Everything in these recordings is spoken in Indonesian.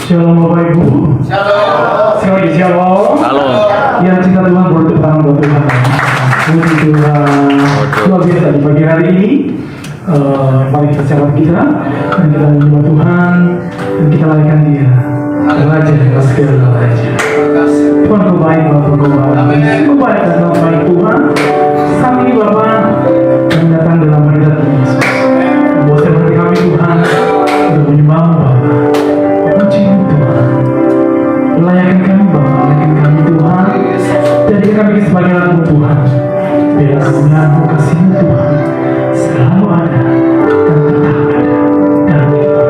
Shalom Bapak Ibu. Shalom. Sekali lagi shalom. Shalom. Yang cinta Tuhan bertepuk tangan buat Tuhan. Puji Tuhan. Luar biasa di pagi hari ini. Mari kita siapkan kita dan kita menyembah Tuhan dan kita layakan Dia. Raja yang segala raja. Tuhan kau baik, Bapak kau baik. Kau baik dan kau baik Tuhan. Saat ini Bapak kami datang dalam hadirat Yesus. Bosan hati kami Tuhan untuk menyembah-Mu Bapak. Puji Tuhan. Layakan kami Bapak, layakan kami Tuhan. Jadikan kami sebagai anak-Mu Tuhan. Biar kemuliaan-Mu, kasih-Mu Tuhan selalu ada dan tetap ada dalam hidup.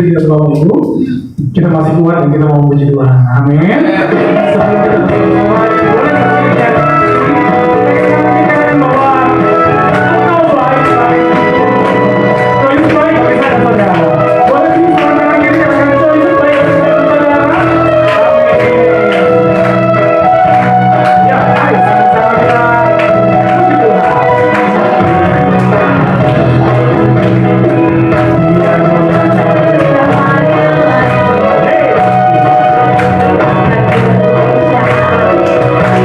tidak terlalu Ibu. Kita masih kuat dan kita mau memuji Tuhan. Amin. Sebelum kita mulai, boleh bersedia. Kita akan bawa atau baik-baik. Choice baik bagi saya dan saudara. Boleh sih suara kanan kiri katakan choice baik bagi saya dan saudara. Amin. Ya, baik. Sama-sama kita puji Tuhan. Dia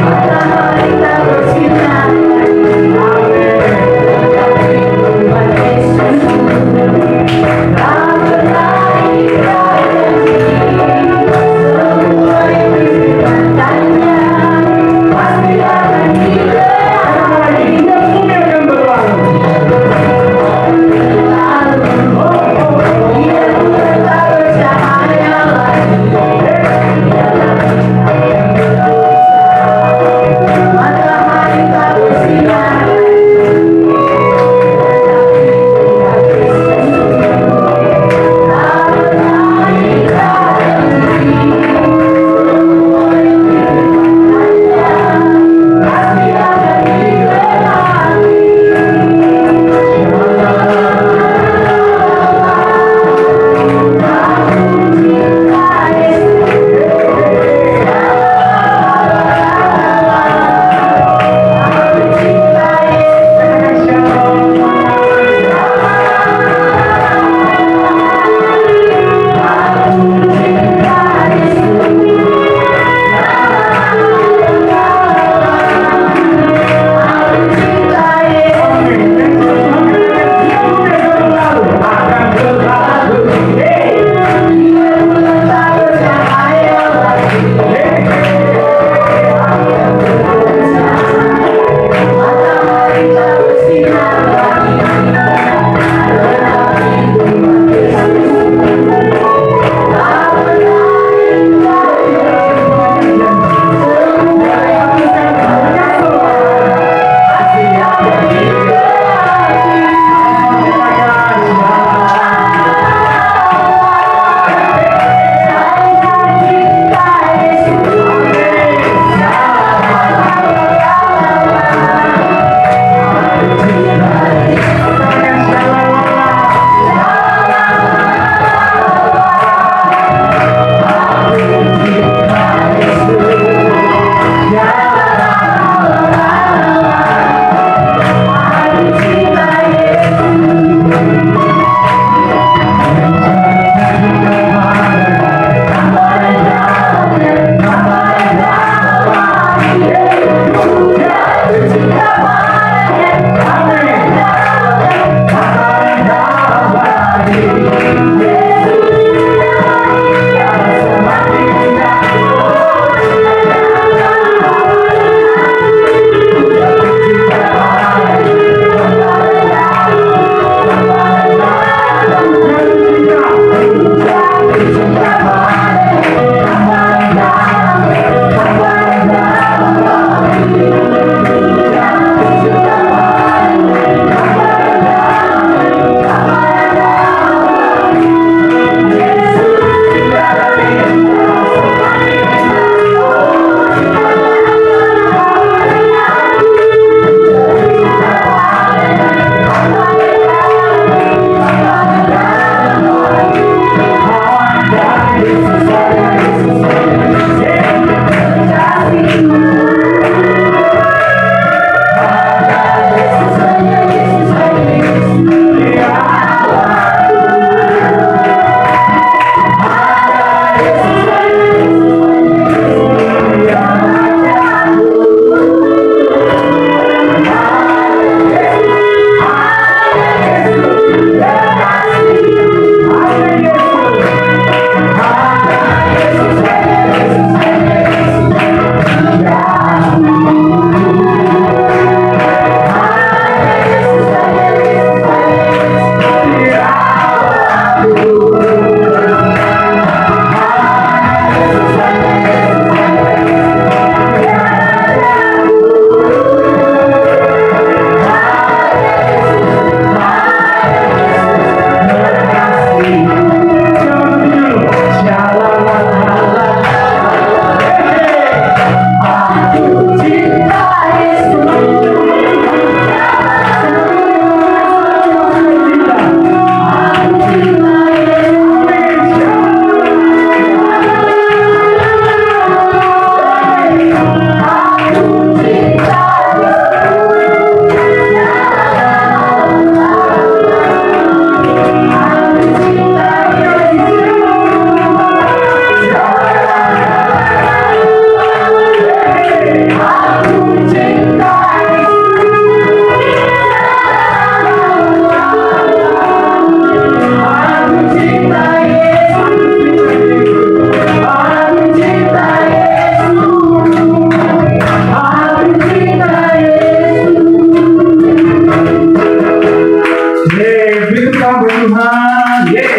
tangan buat Tuhan. Yes.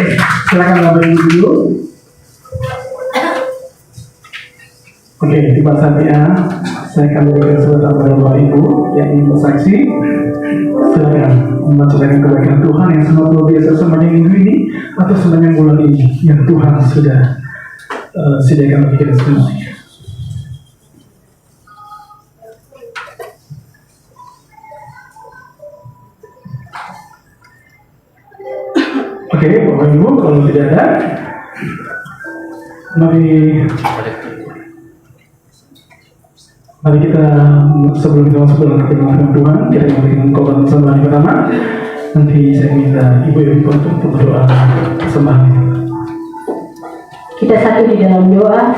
Silakan Bapak Ibu dulu. Oke, tiba saatnya saya akan berikan kesempatan kepada Bapak Ibu yang ingin bersaksi. Silakan membacakan kebaikan Tuhan yang sangat luar biasa sepanjang minggu ini atau sepanjang bulan ini yang Tuhan sudah sediakan bagi kita semua. Oke, Bapak Ibu, kalau tidak ada, mari kita sebelum kita masuk dalam pertemuan Tuhan, kita memberikan korban persembahan pertama. Nanti saya minta ibu-ibu untuk berdoa persembahan. Kita satu di dalam doa.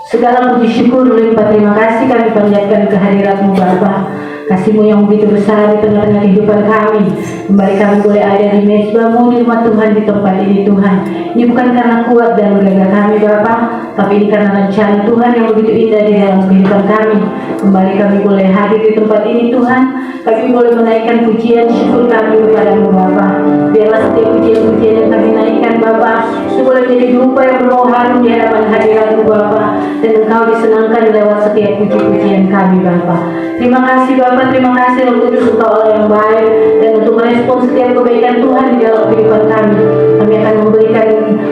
Segala puji syukur limpah terima kasih kami panjatkan kehadirat-Mu Bapa. Kasih-Mu yang begitu besar di tengah-tengah kehidupan kami. Kembali kami boleh ada di mezbah-Mu di rumah Tuhan, di tempat ini Tuhan. Ini bukan karena kuat dan gagah kami Bapa, tapi ini karena rencana Tuhan yang begitu indah di dalam kehidupan kami. Kembali kami boleh hadir di tempat ini Tuhan. Kami boleh menaikkan pujian syukur kami kepada-Mu Bapa. Biarlah setiap pujian-pujian yang kami naikkan Bapa, itu boleh menjadi berupa yang berbau harum di hadapan hadirat-Mu Bapa, dan Engkau disenangkan lewat setiap puji-pujian kami Bapa. Terima kasih Bapa, terima kasih Roh Kudus, Engkau Allah yang baik, dan untuk merespon setiap kebaikan Tuhan di dalam kehidupan kami. Kami akan memberikan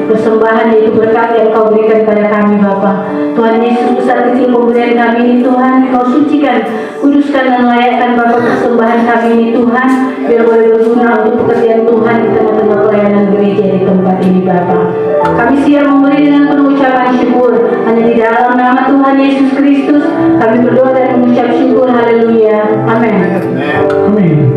persembahan, yaitu berkat yang Kau berikan kepada kami Bapa. Tuhan Yesus, besar kecil pemberian kami ini Tuhan, Kau sucikan, kuduskan dan layakkan Bapa persembahan kami ini Tuhan, biar boleh berguna untuk pekerjaan Tuhan di tengah-tengah pelayanan gereja di tempat ini Bapa. Kami siap memberi dengan penuh ucapan syukur hanya di dalam nama Tuhan Yesus Kristus. Kami berdoa dan mengucap syukur. Haleluya. Amin. Amin.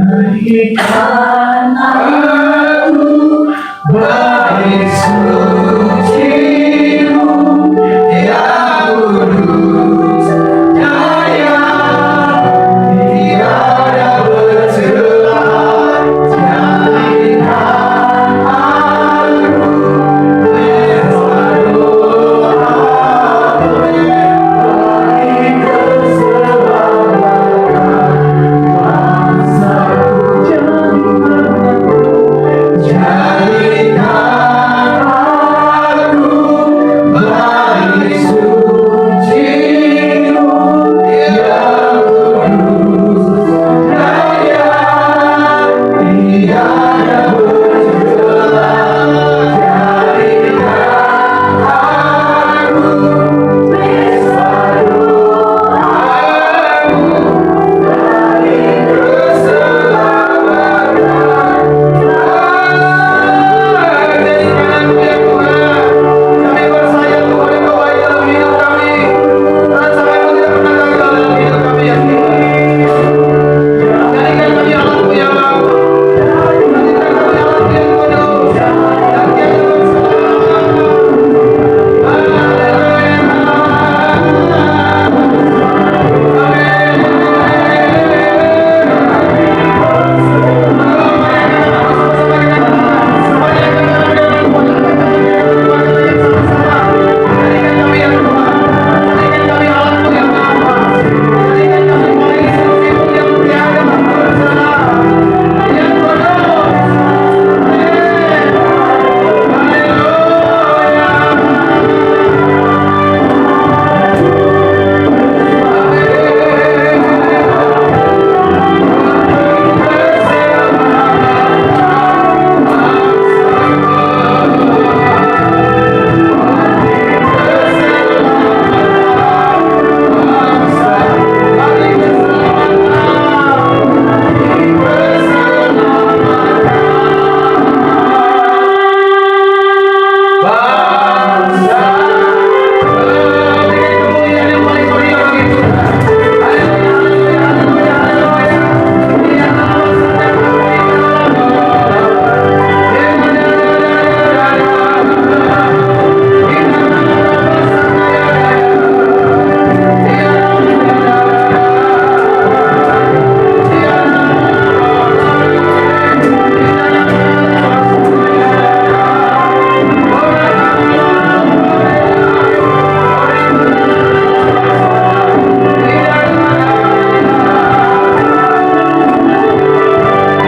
Jadikan aku baik suci-Mu yang kudus daya tiada bercela. Jadikan aku selalu bagi keselamatan bangsaku. Jadikan aku baik suci-Mu yang kudus daya tiada bercela. Jadikan aku pesta doamu bagi keselamatan. Jadikan aku ya Tuhan, kami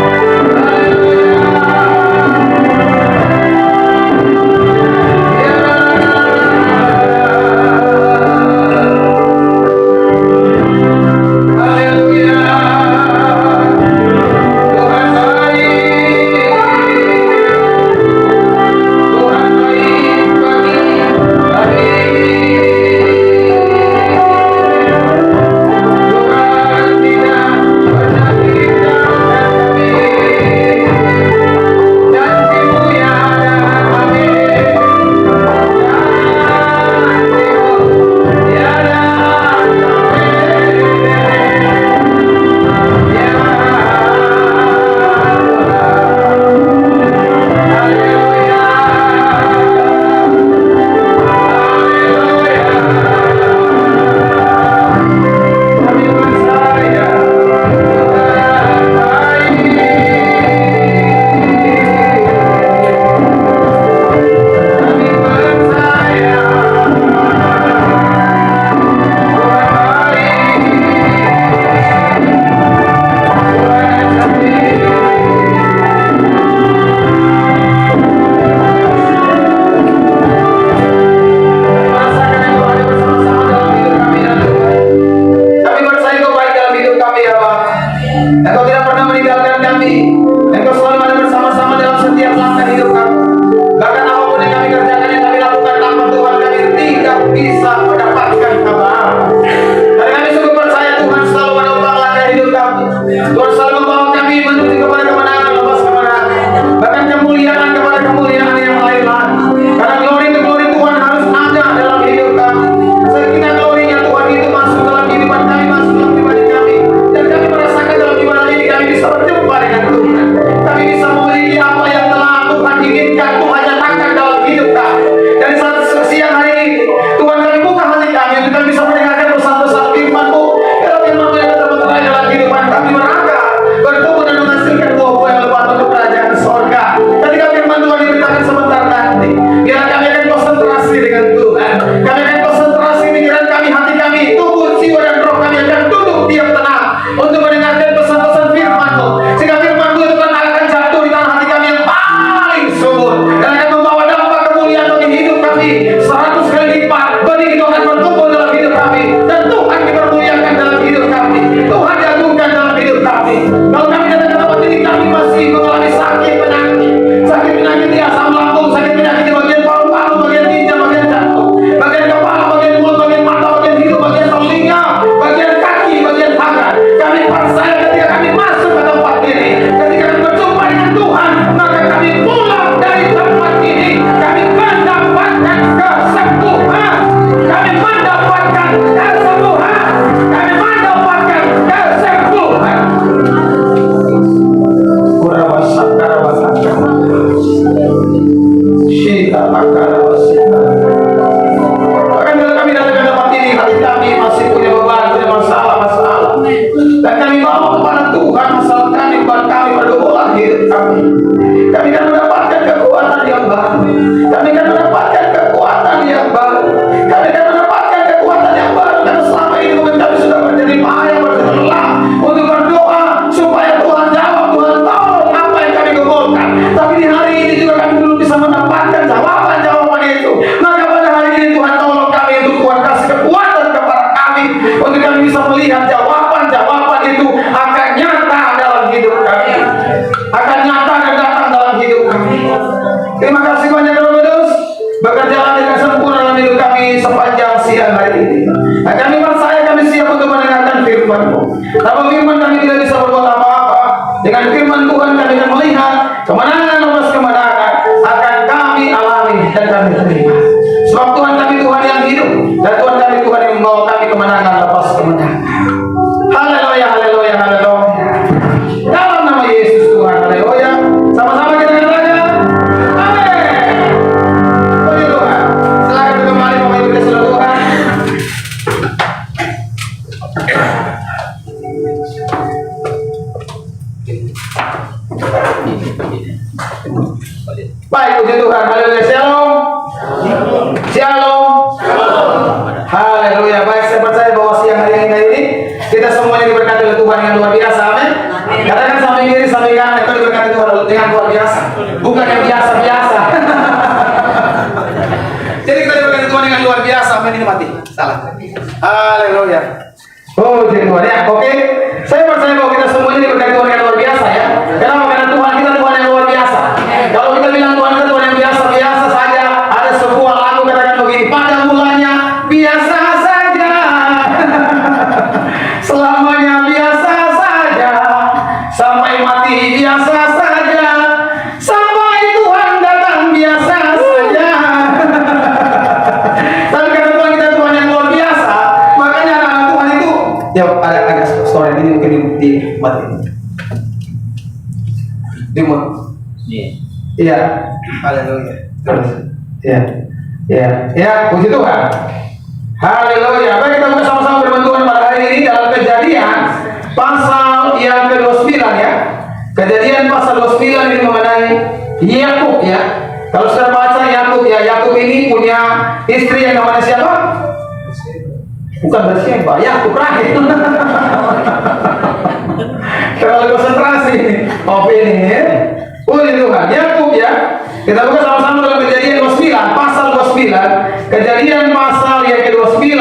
percaya Tuhan Engkau baik dalam hidup kami, dan sampai Engkau tidak pernah gagal dalam hidup kami ya Tuhan. Jadikan kami alatmu ya Bapa, jadikan kami alatmu yang kudus, dan tiada dalam hidup kami. Kami akan mendapatkan kekuatan yang baru. Kami akan mendapatkan kekuatan yang baru. Kami akan mendapatkan kekuatan yang baru. Karena selama ini mungkin kami sudah menjadi payah, berlelah untuk berdoa supaya Tuhan jawab, Tuhan tolong apa yang kami gugurkan. Tapi di hari ini juga kami belum bisa mendapatkan jawaban itu. Maka pada hari ini Tuhan tolong kami untuk Tuhan kasih kekuatan kepada kami untuk kami bisa melihat jawaban itu akan nyata dalam hidup kami, akan nyata dan datang dalam hidup kami. Terima kasih banyak Roh Kudus, bekerjalah dengan sempurna dalam hidup kami sepanjang siang hari ini. Nah, kami percaya kami siap untuk mendengarkan firman-Mu. Tanpa firman kami tidak bisa berbuat apa-apa. Dengan firman Tuhan kami akan melihat kemenangan lepas kemenangan akan kami alami dan kami terima. Sebab Tuhan kami Tuhan yang hidup dan Tuhan kami Tuhan yang membawa kami kemenangan lepas kemenangan. Haleluya, haleluya, haleluya. Dalam nama Yesus Tuhan, haleluya. Sama-sama kita katakan, amin. Puji Tuhan. Silakan kembali Bapak Ibu dan Saudara Tuhan. Baik, puji Tuhan, haleluya. Shalom. Shalom. Haleluya. Baik, saya percaya bahwa siang hari ini kita semuanya diberkati oleh Tuhan yang luar biasa. Amin. Katakan samping kiri, samping kanan, kita diberkati Tuhan dengan luar biasa. Bukan yang biasa-biasa. Jadi kita diberkati Tuhan dengan luar biasa. Amin. Ini mati. Salah. Haleluya. Oh, jadi Tuhan ya. Oke. Saya percaya bahwa kita semuanya diberkati Tuhan yang luar biasa ya. Kenapa? Karena Tuhan kita Tuhan yang luar biasa. Kalau kita bilang Tuhan kita Tuhan yang biasa-biasa saja, ada sebuah lagu katakan begini, pada mulanya biasa saja. Selamanya biasa saja, sampai mati biasa saja, sampai Tuhan datang biasa saja. Tapi karena Tuhan kita Tuhan yang luar biasa, makanya anak Tuhan itu ya ada story ini mungkin di mati di iya, haleluya. Iya, iya, iya, puji Tuhan. Haleluya. Baik, kita bersama-sama firman Tuhan pada hari ini dalam Kejadian pasal yang ke-29 ya. Kejadian pasal 29 ini mengenai Yakub ya. Kalau sudah baca Yakub ya, Yakub ini punya istri yang namanya siapa? Bukan Bathsheba, Yakub Rahel. Terlalu konsentrasi ini. Oh ini ya. Puji Tuhan. Yakub ya. Kita buka sama-sama dalam Kejadian 29 pasal 29. Kejadian pasal yang ke-29.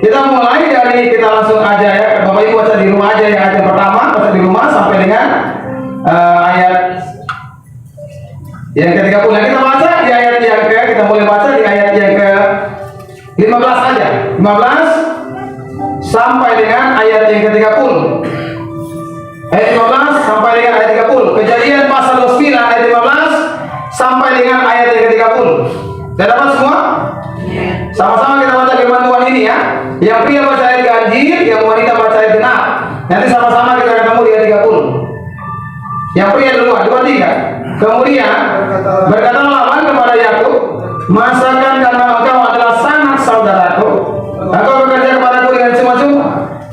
Kita mulai dari, kita langsung aja ya. Bapak Ibu baca di rumah aja yang ayat pertama, baca di rumah sampai dengan ayat yang ke-30. Kita baca di ayat yang kita boleh baca di ayat yang ke-15 aja. 15 sampai dengan ayat yang ke-30. Ayat 15 sampai dengan ayat 30. Kejadian pasal 29 ayat 15 sampai dengan ayat yang ke-30. Sudah dapat semua? Sama-sama kita baca firman Tuhan ini ya. Yang pria baca ayat ganjil, yang wanita baca ayat genap. Nanti sama-sama kita ketemu di ayat 30. Yang pria duluan, 2, 3. Kemudian berkata Laban kepada Yakub, masakan karena engkau adalah sanak saudaraku, engkau bekerja kepadaku dengan cuma-cuma.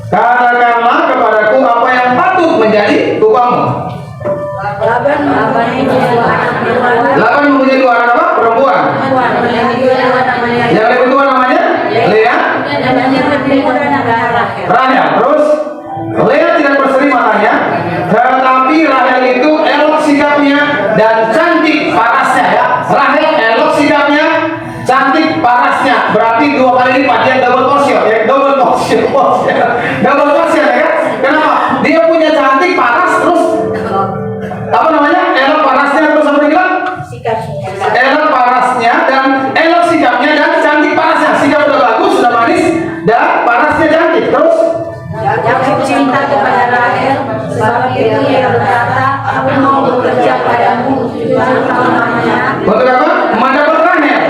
Katakanlah kepadaku apa yang patut menjadi upahmu. Laban mempunyai 2 anak apa? Perempuan. Yang lebih tua namanya Lea. Rahel. Terus Lea tidak berseri matanya, tetapi Rahel itu elok sikapnya dan cantik parasnya ya. Rahel elok sikapnya, cantik parasnya. Berarti 2 kali lipat, dia double portion ya. Double portion ya kan? Kenapa? Dia punya cantik paras terus apa namanya? Elok parasnya terus apa dia bilang? Elok parasnya dan elok sikapnya dan cantik parasnya. Sikap sudah bagus, sudah manis dan parasnya cantik. Terus Yakub cinta kepada Rahel, sebab itu ia berkata, aku mau bekerja padamu selama-lamanya. untuk apa? Mendapat Rahel.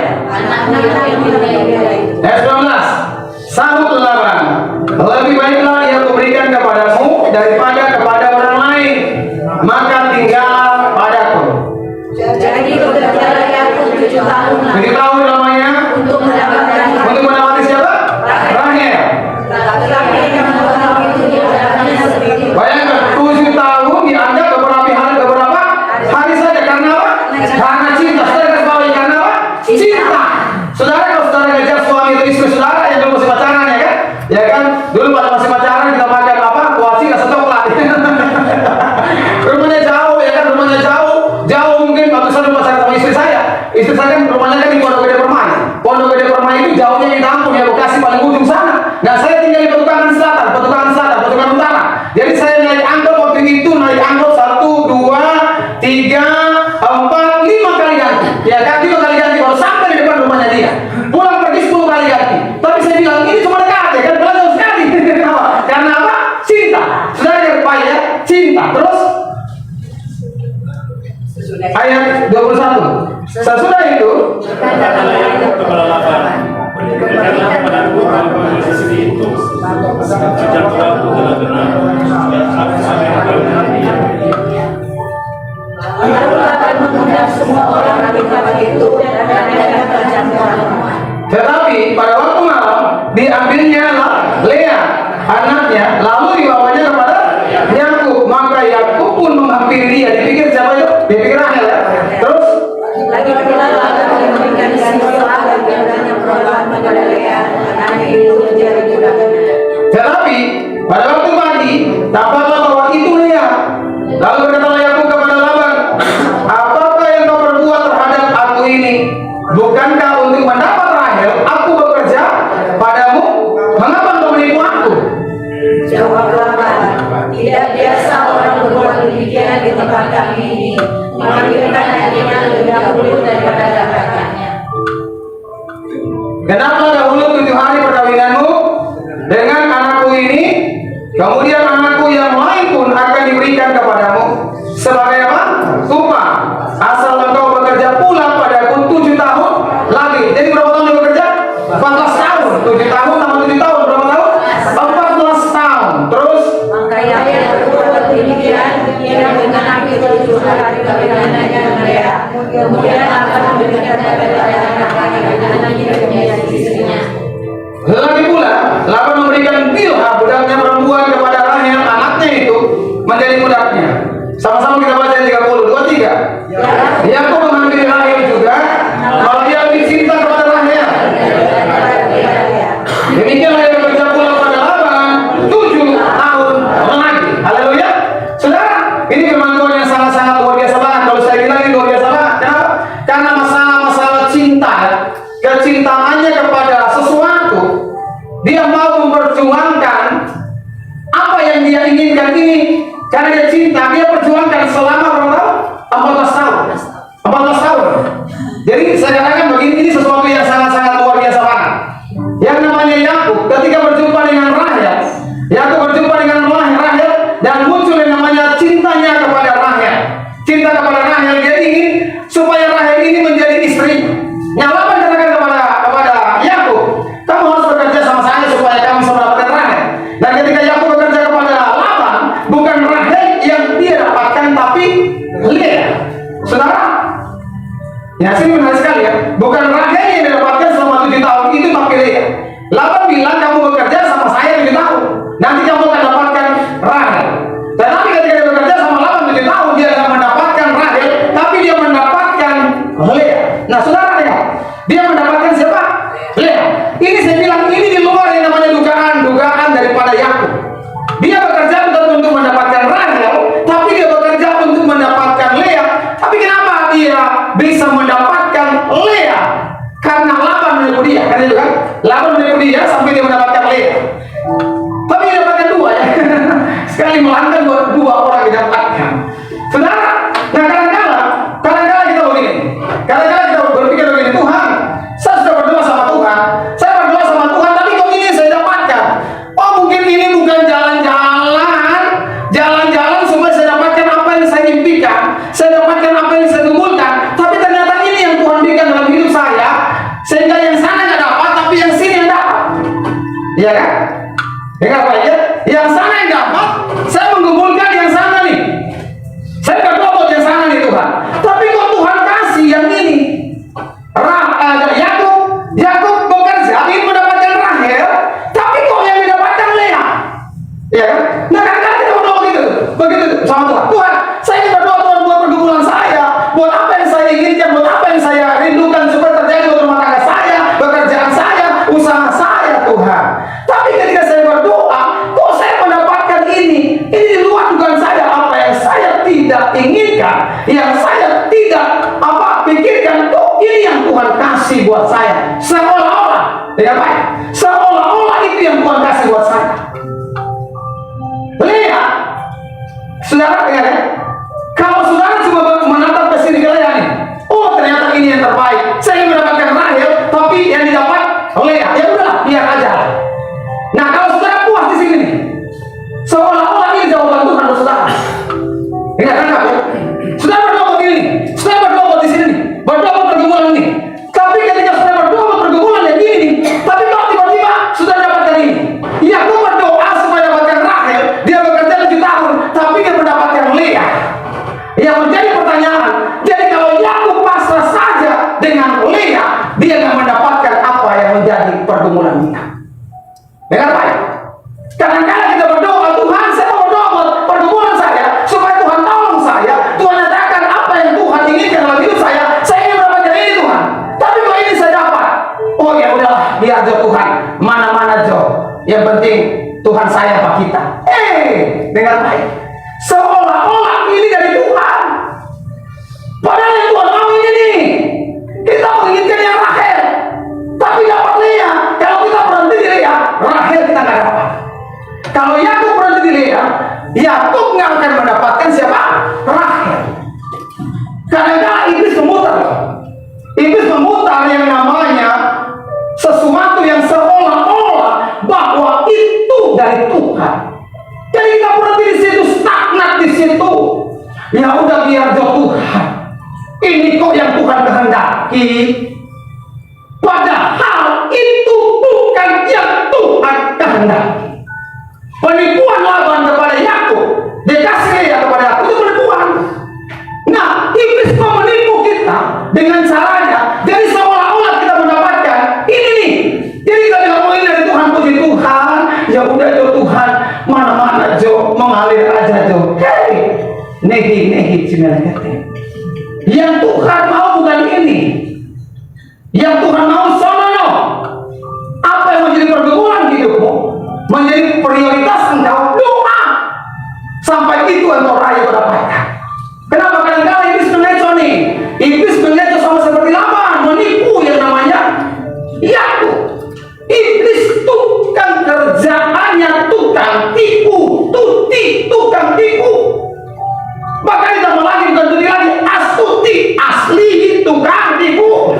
Ayat 19. Sahut Laban, lebih baiklah ia kuberikan kepadamu daripada kepada orang lain, maka tinggal padaku. Jadi bekerjalah Yakub 7 tahun 7 tahun lamanya untuk mendapati siapa? Rahel. tetapi yang mengetahui itu dia hanya sedikit. Bayangkan 7 tahun cinta. Terus ayat 21. Sesudah itu tetapi pada waktu malam diambilnya Lea anaknya, lalu dibawanya kepada Yakub. Maka Yakub pun menghampiri dia. Dipikir siapa itu? Dipikir Rahel ya. Terus lagi pula akan memberikan Silpa dan perlahan pada Lea, anak itu menjadi budaknya. tetapi pada waktu pagi dapatlah bahwa itu Lea. Lalu berkatalah Yakub kepada Laban, apakah yang kau perbuat terhadap aku ini? Bukankah untuk mendapat Rahel aku bekerja padamu? Mengapa kau menipu aku? Jawab Laban, tidak biasa orang berbuat demikian di tempat kami ini, mengambilkan adiknya lebih dahulu daripada dapatkannya. Kenapa dahulu 7 hari perkawinanmu dengan anakku ini, kemudian anakku yang lain pun akan diberikan kepadamu sebagai apa? Upah. Asal engkau bekerja pula padaku 7 tahun lagi. Jadi berapa tahun dia bekerja? 14 tahun. 7 tahun tambah 7 tahun berapa tahun? 14 tahun. Terus Maka ia berbuat demikian, ia mengenai 7 hari perkawinannya dengan Lea, kemudian akan memberikan kepada anak-anaknya menjadi istrinya. lagi pula Laban memberikan Bilha budaknya perempuan kepada Rahel anaknya itu menjadi budaknya. Sama-sama kita baca 30, 23. Yakub mengambil Rahel juga, kalau dia lebih cinta kepada Rahel. Demikianlah yang bekerja pula pada Laban 7 tahun lagi. Haleluya. Saudara, ini firman Tuhan yang sangat-sangat luar biasa banget. Kalau saya bilang ini luar biasa banget. Kenapa? Karena masalah cinta, kecintaannya kepada sesuatu, dia mau memperjuangkan apa yang dia inginkan ini. Karena dia cinta, dia perjuangkan selama berapa tahun? 14 tahun. 14 tahun. Jadi saya katakan begini, ini sesuatu yang sangat-sangat luar biasa banget. Yang namanya Yakub ketika berjumpa dengan Rahel, Yakub berjumpa dengan Rahel dan muncul yang namanya cintanya kepada Rahel. Cinta kepada Rahel, dia ingin supaya Rahel ini menjadi istri. Laban katakan kepada Yakub, kamu harus bekerja sama saya supaya kamu bisa mendapatkan Rahel. Dan ketika Yakub bekerja kepada Laban, bukan Rahel yang dia dapatkan tapi Lea. Saudara, ya sini menarik sekali ya. Bukan Rahel yang didapatkan selama 7 tahun itu tapi Lea. Laban bilang kamu bekerja sama saya 7 tahun, nanti kamu akan dapatkan Rahel. Tetapi ketika dia bekerja sama Laban 7 tahun, dia akan mendapatkan Rahel, tapi dia mendapatkan Lea. Nah saudara lihat, dia mendapatkan siapa? Lea. Ini saya bilang ini di luar yang namanya dugaan daripada Yakub. Dia bekerja bukan untuk mendapatkan Rahel, tapi dia bekerja untuk mendapatkan Lea. Tapi kenapa dia bisa mendapatkan Lea? Karena Laban menipu dia, kan itu kan? Laban menipu dia sampai dia mendapatkan Lea. Tapi dia dapatkan 2 ya. Sekali melanggar 2 orang didapatkan. Saudara, nah kadang-kala kita begini. Kadang-kala kita berpikir begini, Tuhan, saya sudah berdoa sama Tuhan. Saya berdoa sama Tuhan, tapi kok ini saya dapatkan? Oh mungkin ini bukan jalan-jalan supaya saya dapatkan apa yang saya impikan, saya dapatkan apa yang saya gumulkan. Tapi ternyata ini yang Tuhan berikan dalam hidup saya, sehingga yang sana nggak dapat, tapi yang sini yang dapat. Iya kan? Dengar baik ya. Yang sana yang dapat, saya menggumulkan yang sana nih. Saya berdoa buat yang sana nih Tuhan. Tapi kok Tuhan kasih yang ini? Yakub bekerja ingin mendapatkan Rahel, tapi kok yang didapatkan Lea? Ya kan? Nah kadang-kadang kita berdoa begitu sama Tuhan. Tuhan, saya ingin berdoa Tuhan buat pergumulan saya, buat apa yang saya inginkan, buat apa yang saya rindukan supaya terjadi buat rumah tangga saya, pekerjaan saya, usaha saya Tuhan. Tapi ketika saya berdoa, kok saya mendapatkan ini? Ini di luar dugaan saya, apa yang saya tidak inginkan, yang saya tidak pikirkan, kok ini yang Tuhan kasih buat saya. Seolah-olah, tidak baik. Seolah-olah itu yang Tuhan kasih buat saya. Lea, saudara dengar ya. Kalau saudara cuma menatap ke sini ke Lea nih, oh ternyata ini yang terbaik. Saya ingin mendapatkan Rahel, tapi yang didapat Lea. Ya udahlah, biar aja. Nah kalau saudara puas di sini nih, seolah-olah ini jawaban Tuhan buat saudara. Dengar baik. Kadang-kadang kita berdoa, Tuhan saya mau berdoa buat pergumulan saya, supaya Tuhan tolong saya, Tuhan nyatakan apa yang Tuhan inginkan dalam hidup saya ingin mendapatkan ini Tuhan. Tapi kalau ini saya dapat, oh ya udahlah, biar Jo Tuhan, mana-mana Jo. Yang penting Tuhan sayang sama kita. Dengar baik. Seolah-olah ini dari Tuhan. Padahal yang Tuhan mau ini nih. Kita menginginkan yang Rahel, tapi dapat Lea. Kalau kita berhenti di Lea, Rahel kita nggak dapat. Kalau Yakub berhenti di Lea, Yakub nggak akan mendapatkan siapa? Rahel. Kadang-kadang iblis memutar. Iblis memutar yang namanya sesuatu yang seolah-olah bahwa itu dari Tuhan. Jadi kita berhenti di situ, stagnat di situ. Ya udah biar Jo Tuhan. Ini kok yang Tuhan kehendaki. Padahal itu bukan yang Tuhan kehendaki. Penipuan Laban kepada Yakub, dikasih Lea kepada Yakub, itu penipuan. Nah, iblis mau menipu kita dengan caranya. Jadi seolah-olah kita mendapatkan ini nih. Jadi kalau ngomongin dari Tuhan, puji Tuhan, ya udah Jo Tuhan, mana-mana Jo, mengalir aja Jo. Nehi cimelekete. Yang Tuhan mau bukan ini. Yang Tuhan mau sono. Apa yang menjadi pergumulan hidupmu, menjadi prioritas engkau, doa. Sampai itu engkau raih mendapatkan. Kenapa? Kadang-kadang iblis mengeco nih. Iblis mengeco sama seperti Laban, menipu yang namanya Yakub. Iblis tukang kerjaannya tukang tipu, tukang tipu. Bahkan ditambah lagi, bukan tuti lagi, astuti, asli tukang tipu.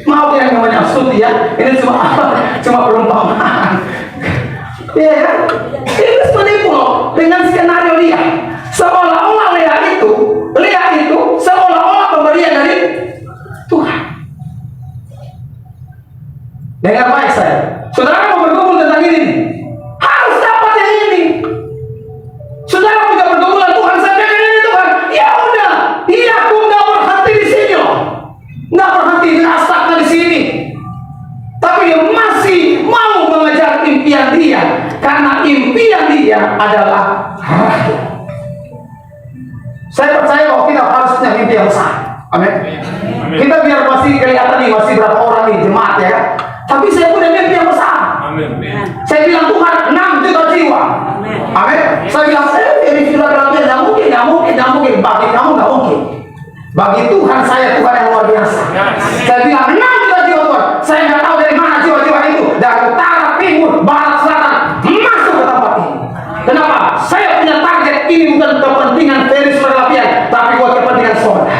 Maaf yang namanya astuti ya, ini cuma perumpamaan. Ya kan? Iblis menipu loh dengan skenario dia. Seolah-olah Lea itu seolah-olah pemberian dari Tuhan. Dengar baik saya. Saudara mau bergumul tentang ini, harus dapat yang ini. Saudara punya pergumulan, Tuhan saya pengen ini Tuhan. Ya udah, iya aku nggak berhenti di sini loh, nggak berhenti di asapnya di sini. Tapi dia masih mau mengejar impian dia, karena impian dia adalah Rahel. Saya percaya bahwa kita harus punya mimpi yang besar. Amin. Kita biar masih kelihatan nih, masih berapa orang nih jemaat ya. Tapi saya punya mimpi yang besar. Amin. Saya bilang Tuhan 6 juta jiwa. Amin. Saya bilang ini Philadelphia nggak mungkin. Bagi kamu nggak mungkin. Bagi Tuhan saya Tuhan yang luar biasa. Saya bilang 6 juta jiwa Tuhan. Saya nggak tahu dari mana jiwa-jiwa itu. Dari utara, timur, barat, selatan masuk ke tempat ini. Kenapa? Saya punya target ini bukan kepentingan Ferry Philadelphia, tapi buat kepentingan saudara.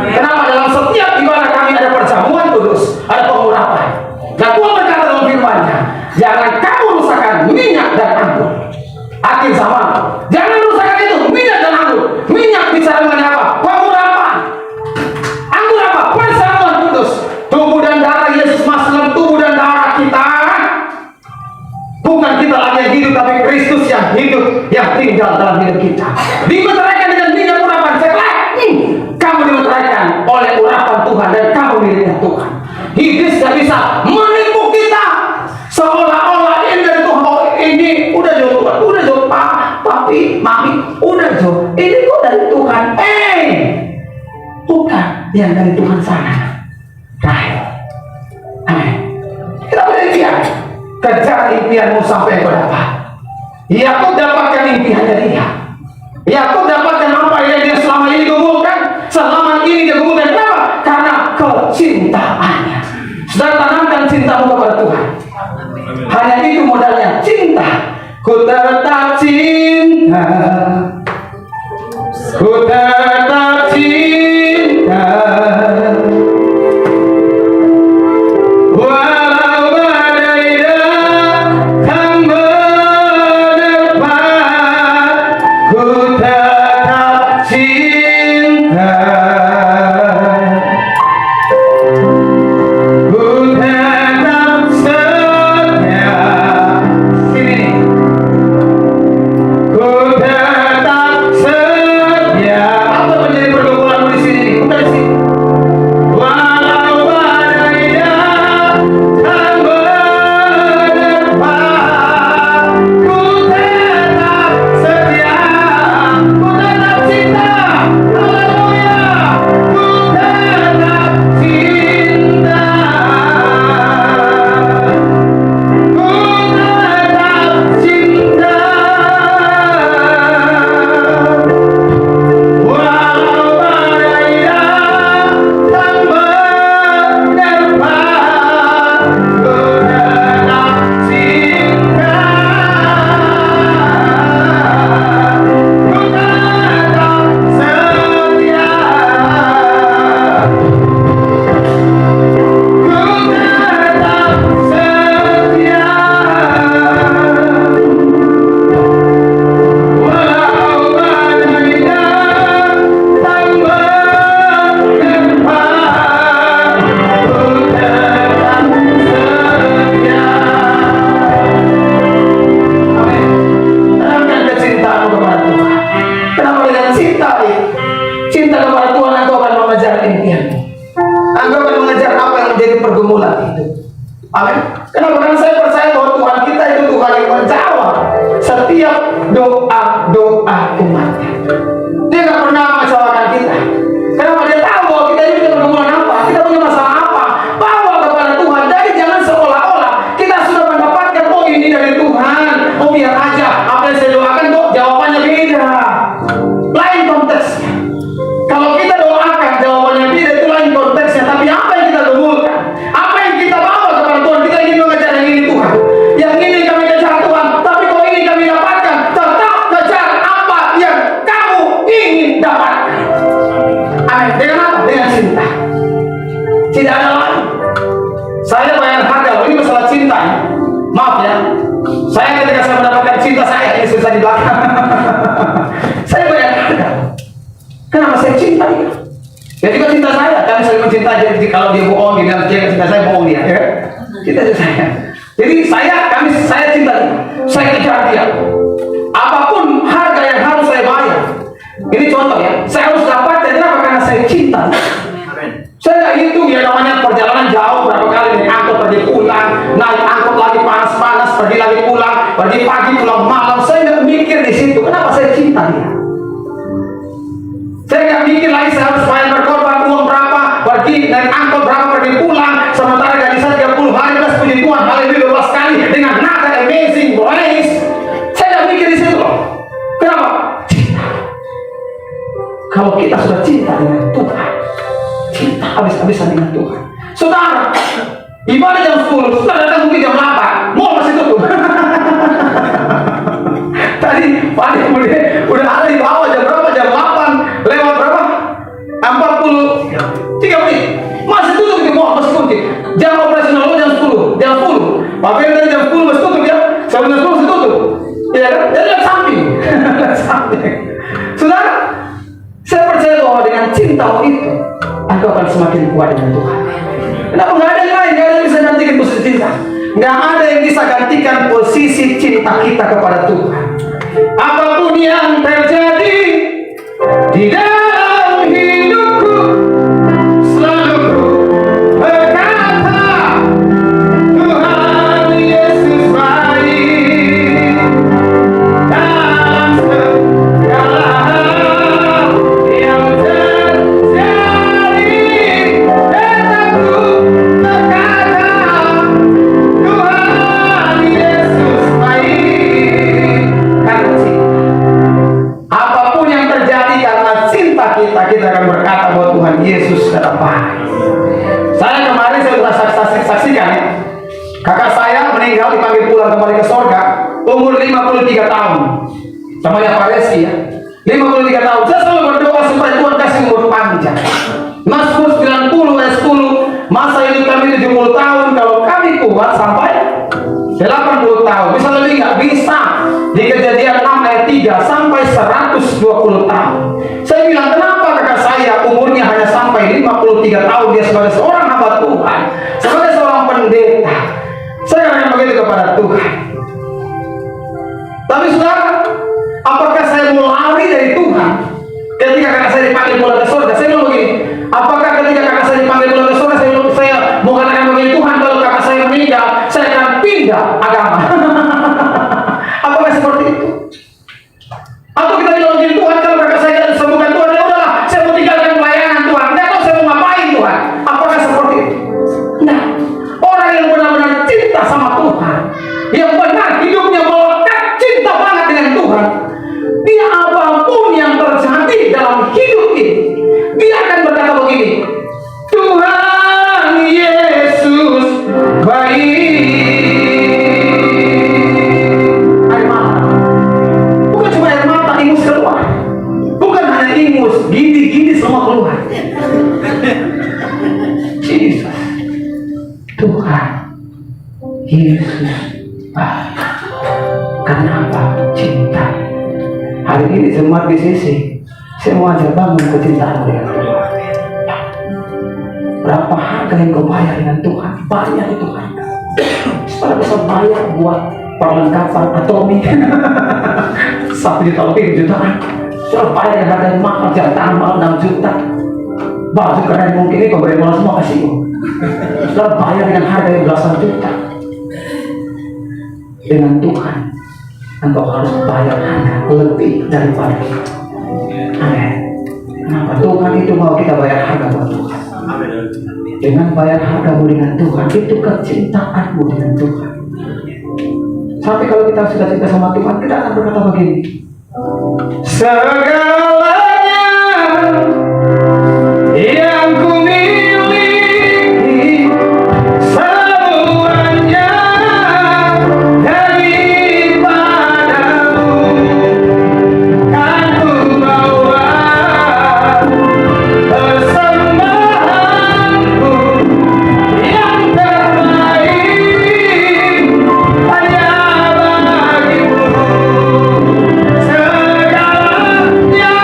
Kenapa? Dalam setiap ibadah kami ada perjamuan kudus, ada pengurapan. Dan Tuhan berkata dalam firman-Nya, jangan kamu rusakkan minyak dan anggur. Akhir zaman, jangan rusakkan itu minyak dan anggur. Minyak bicara mengenai apa? Pengurapan. Anggur apa? Perjamuan kudus. Tubuh dan darah Yesus masuk dalam tubuh dan darah kita. Bukan kita lagi yang hidup, tapi Kristus yang hidup, yang tinggal dalam hidup kita. Dimeteraikan dengan minyak urapan. Kamu dimeteraikan oleh urapan Tuhan dan kamu miliknya Tuhan. Iblis gak bisa menipu kita seolah-olah ini dari Tuhan. Oh, ini udah Jo Tuhan, udah Jo papi, mami, udah Jo, ini kok dari Tuhan. Bukan yang dari Tuhan sana. Rahel. Amin. Kita punya impian. Kejar impianmu sampai kau dapat. Yakub dapatkan impiannya dia. Yakub dapatkan apa yang dia selama ini gumulkan. Selama ini dia gumulkan. Kenapa? Karena kecintaannya. Saudara, tanamkan cintamu kepada Tuhan. Hanya itu modalnya, cinta. Ku tetap cinta. Ku tetap cinta. Walau badai datang menerpa, ku tetap cinta. Ku tetap cinta kepada Tuhan, engkau akan mengejar impianmu. Engkau akan mengejar apa yang menjadi pergumulan itu. Amin. Kenapa? Karena saya percaya bahwa Tuhan kita itu Tuhan yang menjawab setiap doa umatnya. Dia nggak pernah mengecewakan kita. Kenapa? Dia tahu bahwa kita ini punya pergumulan apa, kita punya masalah apa, bawa kepada Tuhan. Jadi jangan seolah-olah kita sudah mendapatkan ini dari Tuhan. Biar aja apa yang saya doakan kok jawabannya beda. Lain konteksnya. Kalau kita doakan jawabannya beda, itu lain konteksnya. Tapi apa yang kita gumulkan, apa yang kita bawa kepada Tuhan, kita ingin mengejar yang ini Tuhan, yang ini kami kejar Tuhan, tapi kalau ini kami dapatkan, tetap kejar apa yang kamu ingin dapatkan. Amin. Dengan apa? Dengan cinta. Tidak ada lain. Saya bayar harga. Ini masalah cinta. Maaf ya. Saya ketika saya mendapatkan cinta saya, ini susah di belakang. Saya bayar harga. Kenapa saya cinta dia? Ya juga cinta saya. Kami saling mencintai. Jadi kalau dia bohong, dia bilang cinta saya bohong dia. Ya? Cinta saya. Jadi saya cinta dia. Saya kejar dia. Apapun harga yang harus saya bayar. Ini contoh ya. Saya harus dapatkan. Kenapa? Karena saya cinta. Saya nggak hitung ya namanya perjalanan jauh berapa kali naik angkot pergi pulang, naik angkot lagi panas-panas pergi lagi pulang, pergi pagi pulang malam. Saya nggak mikir di situ. Kenapa saya cinta dia? Saya nggak mikir lagi saya harus bayar berkorban uang berapa, pergi naik angkot berapa pergi pulang. Sementara gaji saya 30 hari plus puji Tuhan haleluya 12 kali dengan nada amazing grace. Saya nggak mikir di situ loh. Kenapa? Cinta. Kalau kita sudah cinta dengan Tuhan, cinta habis-habisan dengan Tuhan. Saudara, ibadah jam 10, saudara datang mungkin jam 8, mall masih tutup. Tadi Pak udah ada di bawah jam berapa? Jam 8 lewat berapa? 43 menit. Masih tutup di mall, masih tutup. Jam operasional lo jam 10, jam 10. Pak Ferry tadi jam 10 masih tutup ya? Jam 10 masih tutup. Ya kan? Jadi lihat samping. Lihat samping. Saudara, saya percaya bahwa dengan cinta itu, engkau akan semakin kuat dengan Tuhan. Kenapa? Nggak ada yang lain, nggak ada yang bisa gantikan posisi cinta. Nggak ada yang bisa gantikan posisi cinta kita kepada Tuhan. Apapun yang terjadi di dalam hidupku, selalu berkata, Tuhan Yesus baik. Dalam segala hal yang terjadi, tetapku berkata, Tuhan Yesus baik. Karena cinta. Apapun yang terjadi karena cinta kita akan berkata bahwa Tuhan Yesus tetap baik. Kemarin saya sudah saksikan ya. Kakak saya meninggal, dipanggil pulang kembali ke surga, umur 53 tahun. Namanya Pak Reski ya. 53 tahun. Saya selalu berdoa supaya Tuhan kasih umur panjang. Mazmur 90 ayat 10, masa hidup kami 70 tahun, kalau kami kuat sampai 80 tahun. Bisa lebih nggak? Bisa. Di Kejadian 6 ayat 3 sampai 120 tahun. Saya bilang, kenapa kakak saya umurnya hanya sampai 53 tahun, dia sebagai seorang hamba Tuhan, sebagai seorang pendeta. Saya akan begitu kepada Tuhan. Tapi saudara, apakah saya mau lari dari Tuhan ketika kakak saya dipanggil pulang ke surga? Saya bilang begini, apakah ketika kakak saya dipanggil pulang ke surga, saya mau katakan begini, Tuhan kalau kakak saya meninggal, saya akan pindah agama. Apakah seperti itu? Atau kita bilang begini, Tuhan kalau kakak saya disembuhkan Tuhan, ya udahlah, saya mau tinggalkan pelayanan Tuhan, nggak tahu saya mau ngapain Tuhan. Apakah seperti itu? Nah, orang yang benar-benar cinta sama Tuhan, yang benar hidupnya melekat cinta banget dengan Tuhan, dia apapun yang terjadi dalam hidup ini, dia akan berkata begini, Tuhan Yesus baik. Air mata, bukan cuma air mata, ingus keluar. Bukan hanya ingus, gini-gini semua keluar. Jesus, Tuhan Yesus baik. Kenapa? Cinta. Hari ini jemaat BCC, saya mau ajak bangun kecintaan dengan Tuhan. Berapa harga yang kau bayar dengan Tuhan? Banyak itu harga. Supaya bisa bayar buat perlengkapan atomi. 1 juta lebih, jutaan. Soal bayar harga mahal, jam tangan mahal 6 juta. Baju keren mungkin ini kau beri malah semua kasih. Soal bayar dengan harga yang belasan juta. Dengan Tuhan, engkau harus bayar harga lebih daripada itu. Amin. Kenapa? Tuhan itu mau kita bayar harga buat Tuhan. Dengan bayar hargamu dengan Tuhan, itu kecintaanmu dengan Tuhan. Sampai kalau kita sudah cinta sama Tuhan, kita akan berkata begini. Segalanya yang ku miliki, semuanya daripadamu, kan ku bawa persembahanku yang terbaik hanya bagimu. Segalanya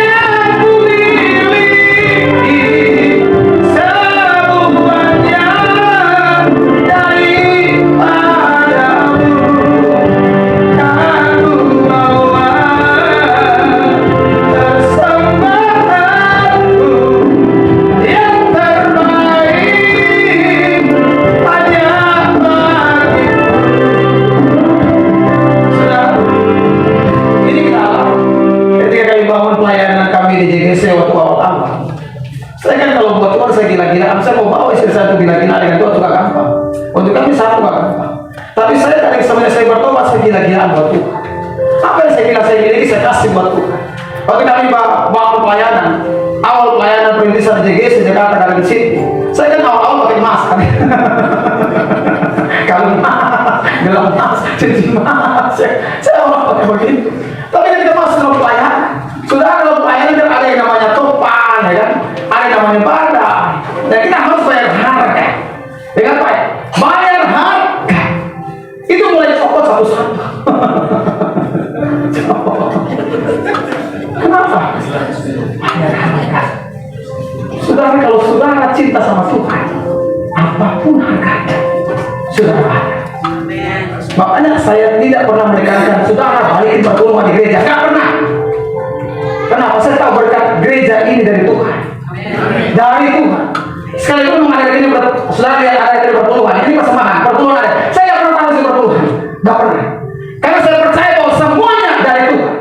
yang ku miliki, semuanya daripadamu, kan ku bawa persembahanku yang terbaik hanya bagimu. Saudara, ini kita alami ketika kami bangun pelayanan kami di JGC waktu awal-awal. Saya kan kalau buat Tuhan saya gila-gilaan, saya mau bawa istri saya itu gila-gila dengan Tuhan juga gampang. Untuk kami sama juga gampang. Tapi saya kadang sebenarnya saya bertobat, saya gila-gilaan buat Tuhan. Apa yang saya gila saya miliki saya kasih buat Tuhan. Waktu kami bangun pelayanan, awal pelayanan perintisan JGC Jakarta Garden City, saya kan awal-awal pakai masker. Kalau mas, gelang mas, cincin mas, saya orang pakai begitu. Tapi ketika masuk ke pelayanan, sudah kalau pelayanan kan ada yang namanya topan, ya kan? Ada yang namanya badai. Dan kita harus bayar harga. Dengan baik, bayar harga. Itu mulai copot satu-satu. Kenapa? Bayar harga. Saudara, kalau saudara cinta sama Tuhan, apapun harganya, saudara bayar. Makanya saya tidak pernah menekankan saudara balikin pertolongan di gereja. Tidak pernah. Kenapa? Saya tahu berkat gereja ini dari Tuhan. Dari Tuhan. Sekalipun mengadakan ini, saudara lihat ada dari pertolongan. Ini persembahan, pertolongan ada. Saya tidak pernah tahu pertolongan. Tidak pernah. Karena saya percaya bahwa semuanya dari Tuhan.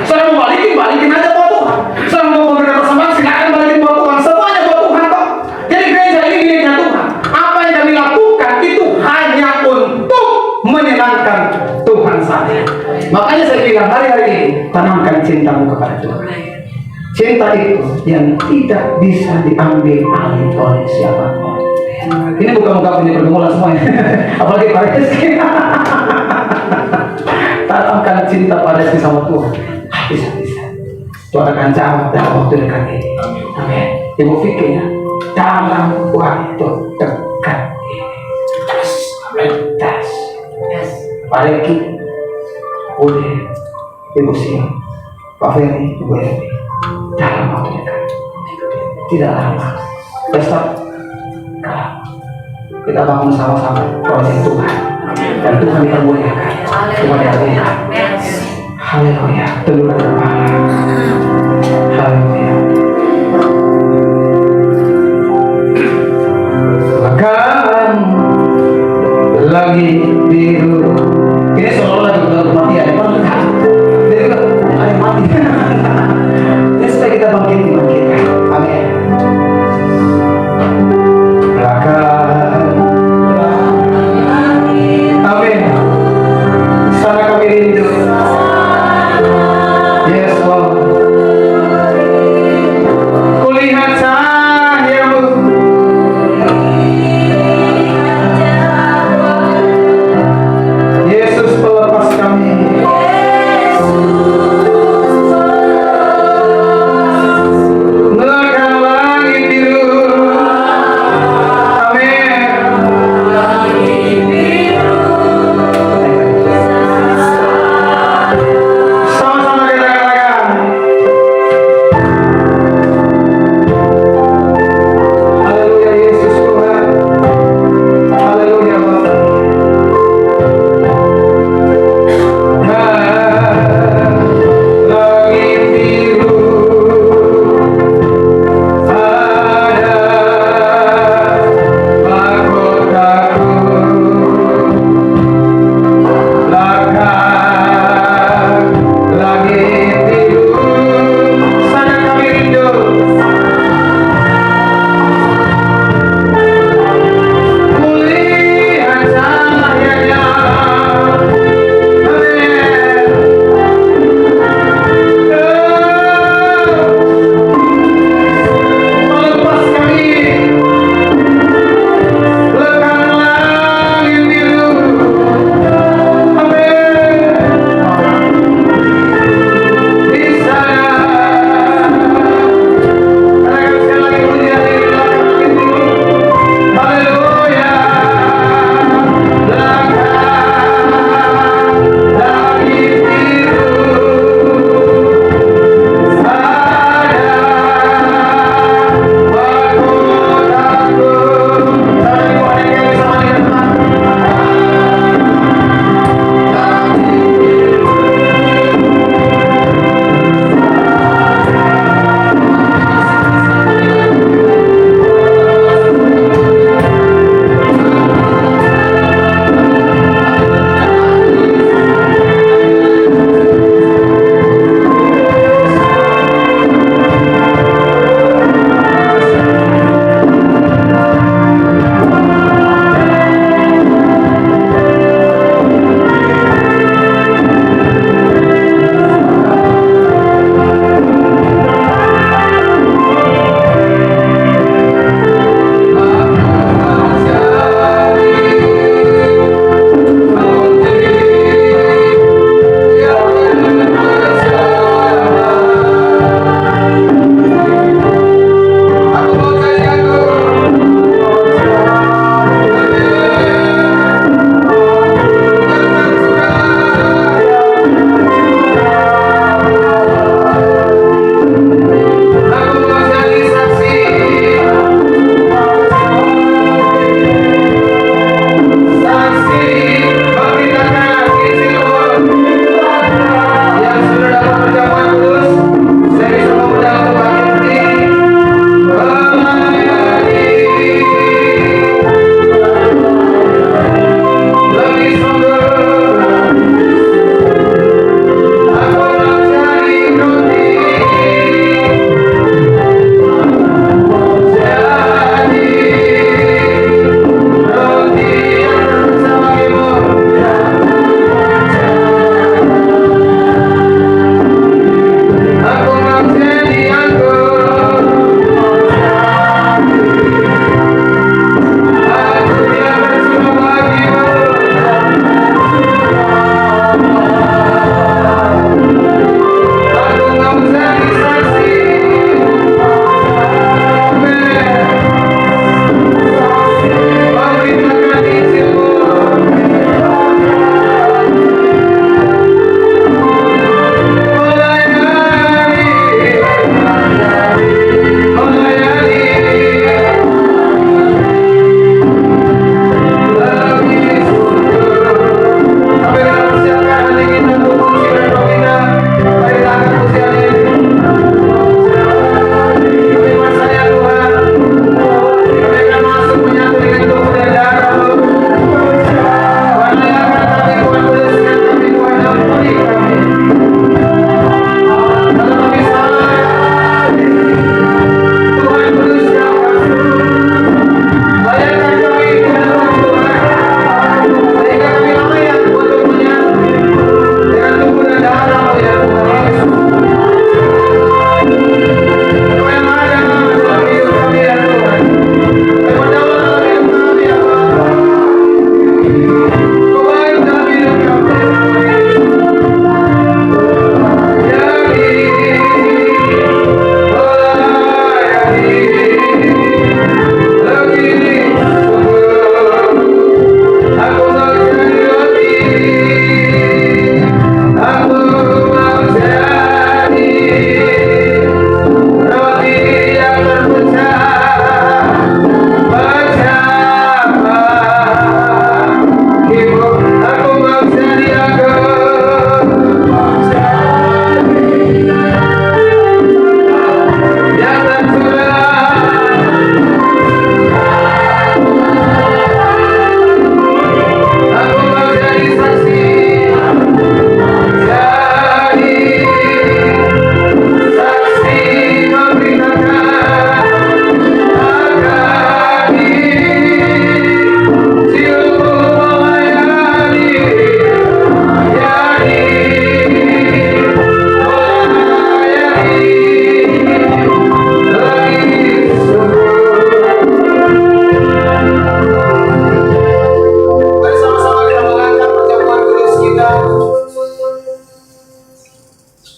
Saudara mau balikin aja buat Tuhan. Saudara mau memberikan persembahan, silakan balikin buat Tuhan. Semuanya buat Tuhan kok. Jadi gereja ini miliknya Tuhan. Apa yang kami lakukan itu hanya untuk menyenangkan Tuhan saja. Makanya saya bilang hari-hari ini tanamkan cintamu kepada Tuhan. Cinta itu yang tidak bisa diambil alih oleh siapapun. Ini bukan ini pergumulan semuanya. Apalagi Pak Rizky. Tanamkan cinta pada Rizky sama Tuhan. Bisa. Tuhan akan jawab dalam waktu dekat ini. Amin. Ibu fikirnya dalam waktu dekat ini. Das. Pak Rizky, Bude, Ibu Sion, Pak Ferry, Ibu Evi. Dalam waktu dekat, tidak lama, besok kita bangun sama-sama proyek Tuhan, dan Tuhan dipermuliakan, Tuhan dipermuliakan. Haleluya, tundukkan kepala. Haleluya. Bahkan lagi biru, ini seolah lagi kematian, jadi ada yang mati. Kita bangkitkan. Amin. Belakang. Amin. Sana kami rindu.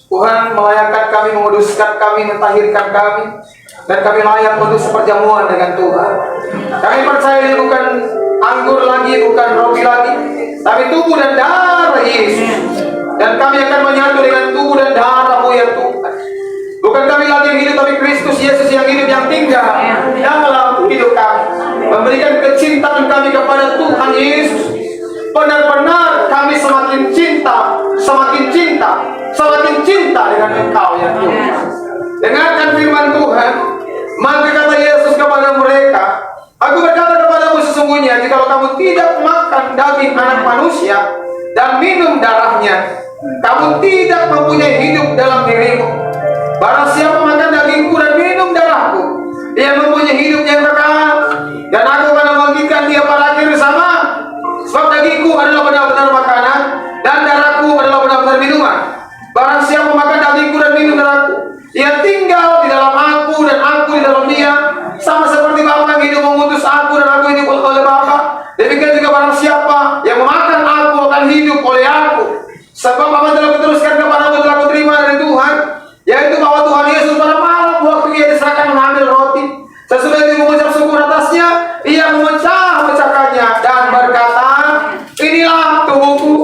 Tuhan melayakkan kami, menguduskan kami, mentahirkan kami, dan kami layak untuk seperjamuan dengan Tuhan. Kami percaya ini bukan anggur lagi, bukan roti lagi, tapi tubuh dan darah Yesus. Dan kami akan menyatu dengan tubuh dan darah-Mu ya Tuhan. Bukan kami lagi yang hidup, tapi Kristus Yesus yang hidup, yang tinggal dalam hidup kami. Memberikan kecintaan kami kepada Tuhan Yesus. Benar-benar kami semakin cinta, semakin cinta, semakin cinta dengan Engkau ya Tuhan. Dengarkan firman Tuhan. Maka kata Yesus kepada mereka, Aku berkata kepadamu sesungguhnya, jikalau kamu tidak makan daging anak manusia dan minum darahnya, kamu tidak mempunyai hidup dalam dirimu. Barang siapa makan dagingku dan minum darahku, dia mempunyai hidup yang kekal, dan aku akan membangkitkan dia pada akhir zaman. Sebab dagingku adalah benar-benar makanan, dan darahku adalah benar-benar minuman. Barang siapa makan dagingku dan minum darahku, dia tinggal di dalam aku dan aku di dalam dia, sama seperti Bapa yang hidup mengutus aku dan aku hidup oleh Bapa. Demikian juga barang siapa yang memakan aku akan hidup oleh aku. Sebab apa telah kuteruskan kepadamu telah kuterima dari Tuhan, yaitu bahwa Tuhan Yesus pada malam waktu ia diserahkan mengambil roti, sesudah itu mengucap syukur atasnya, ia memecah-mecahkannya dan berkata, inilah tubuhku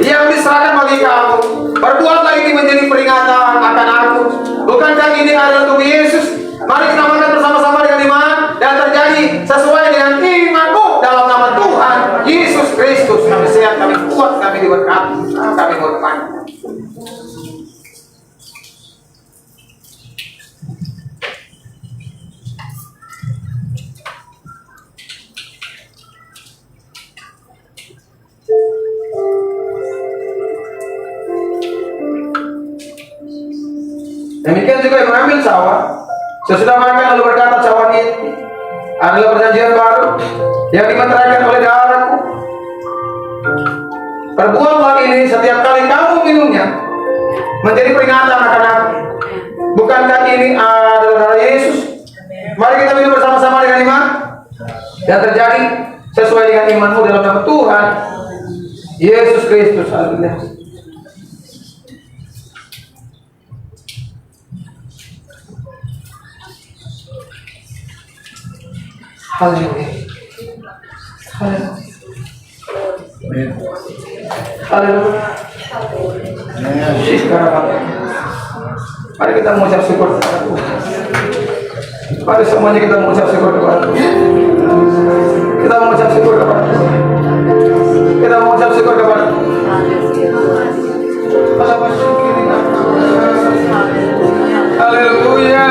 yang diserahkan bagi kamu. Berbuatlah ini menjadi peringatan akan aku. Bukankah ini adalah tubuh Yesus? Mari kita makan bersama-sama dengan iman dan terjadi sesuai dengan imanmu dalam nama Tuhan Yesus Kristus. Kami sehat, kami kuat, kami diberkati, kami hormati. Demikian juga yang mengambil cawan, sesudah makan lalu berkata, cawan ini adalah perjanjian baru yang dimeteraikan oleh darahku. Perbuatlah ini setiap kali kamu minumnya menjadi peringatan akan aku. Bukankah ini adalah darah Yesus? Mari kita minum bersama-sama dengan iman dan terjadi sesuai dengan imanmu dalam nama Tuhan Yesus Kristus. Haleluya. Haleluya. Haleluya. Mari kita mengucap syukur kepada Tuhan. Mari semuanya kita mengucap syukur kepada Tuhan. Kita mengucap syukur kepada Tuhan. Kita mengucap syukur kepada Tuhan. Haleluya.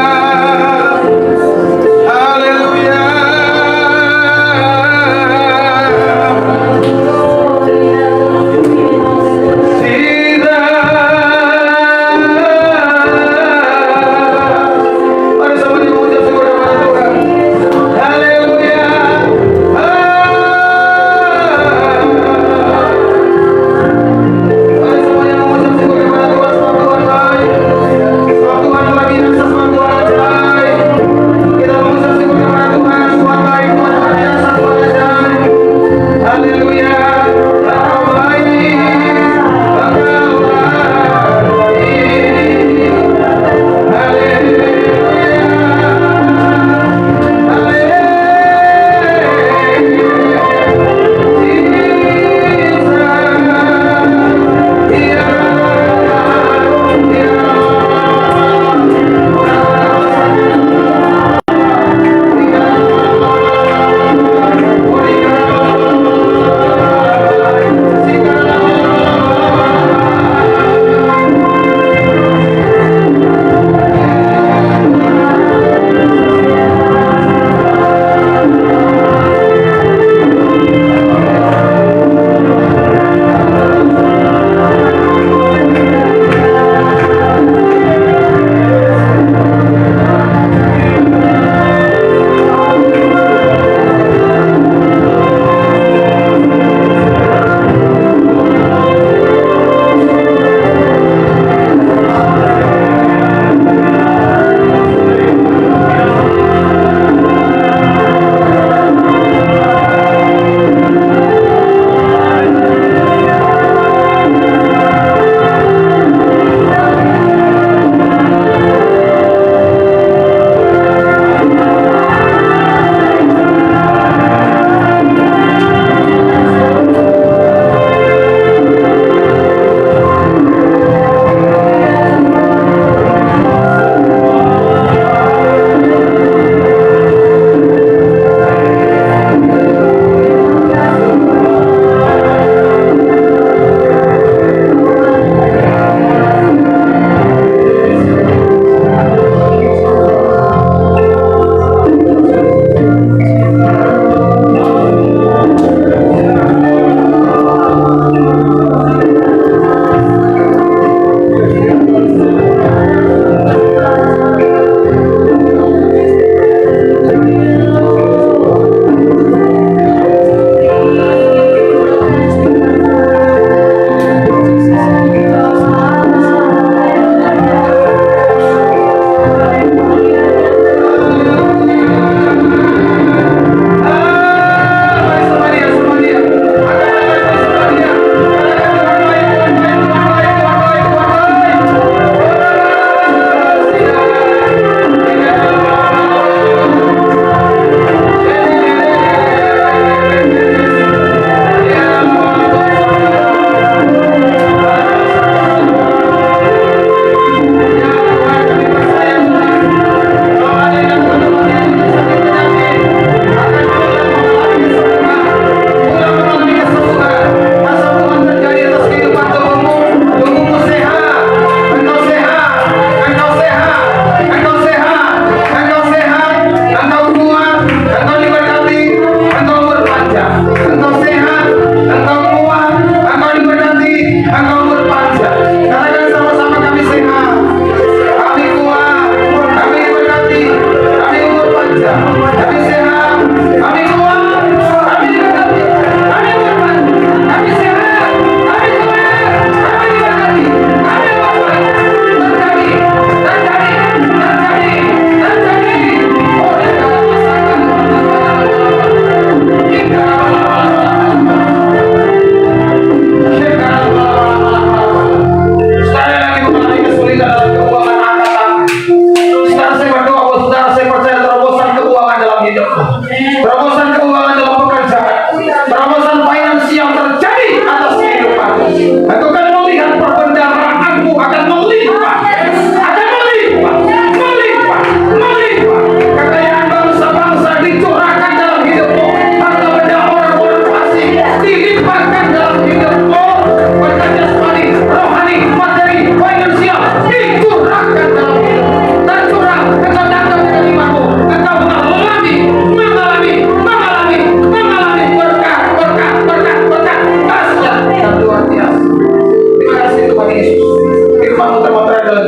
Tuhan.